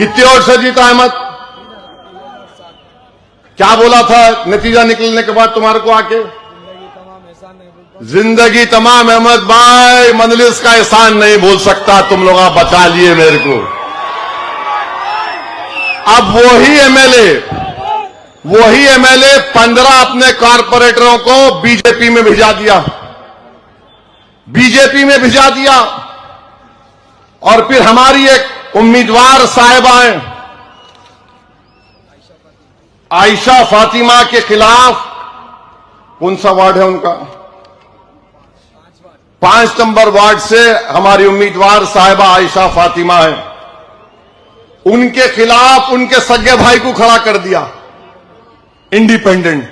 कितने वोट से जीता अहमद? क्या बोला था नतीजा निकलने के बाद तुम्हारे को आके? जिंदगी तमाम अहमद भाई, मजलिस का एहसान नहीं भूल सकता। तुम लोग बचा लिए मेरे को। अब वही एमएलए 15 अपने कारपोरेटरों को बीजेपी में भिजा दिया। और फिर हमारी एक उम्मीदवार साहिबा हैं आयशा फातिमा के खिलाफ, कौन सा वार्ड है उनका? 5 नंबर वार्ड से हमारी उम्मीदवार साहिबा आयशा फातिमा है। उनके खिलाफ उनके सगे भाई को खड़ा कर दिया इंडिपेंडेंट।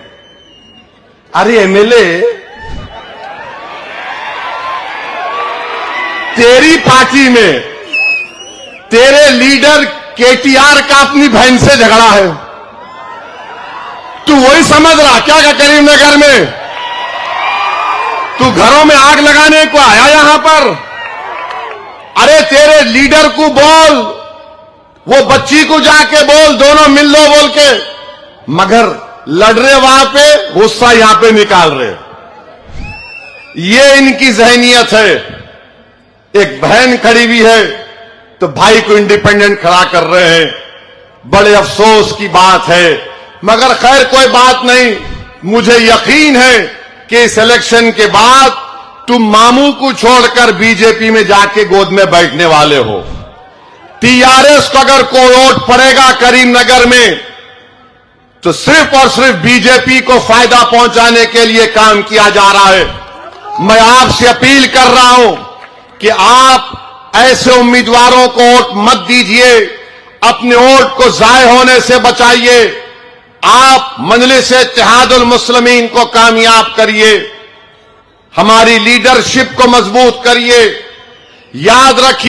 अरे एमएलए, तेरी पार्टी में तेरे लीडर केटीआर का अपनी बहन से झगड़ा है, तू वही समझ रहा क्या करीमनगर में? तू घरों में आग लगाने को आया यहां पर? अरे तेरे लीडर को बोल, वो बच्ची को जाके बोल, दोनों मिल लो बोल के, मगर लड़ रहे वहां पे, गुस्सा यहां पे निकाल रहे। ये इनकी जहनियत है। एक बहन खड़ी हुई है तो भाई को इंडिपेंडेंट खड़ा कर रहे हैं। बड़े अफसोस की बात है, मगर खैर कोई बात नहीं। मुझे यकीन है कि इस इलेक्शन के बाद तुम मामू को छोड़कर बीजेपी में जाके गोद में बैठने वाले हो। टीआरएस को अगर कोई वोट पड़ेगा करीमनगर में तो सिर्फ और सिर्फ बीजेपी को फायदा पहुंचाने के लिए काम किया जा रहा है। मैं आपसे अपील कर रहा हूं कि आप ऐसे उम्मीदवारों को वोट मत दीजिए, अपने वोट को जाय होने से बचाइए। आप मजलिस इत्तेहादुल मुस्लिमीन को कामयाब करिए, हमारी लीडरशिप को मजबूत करिए। याद रखिए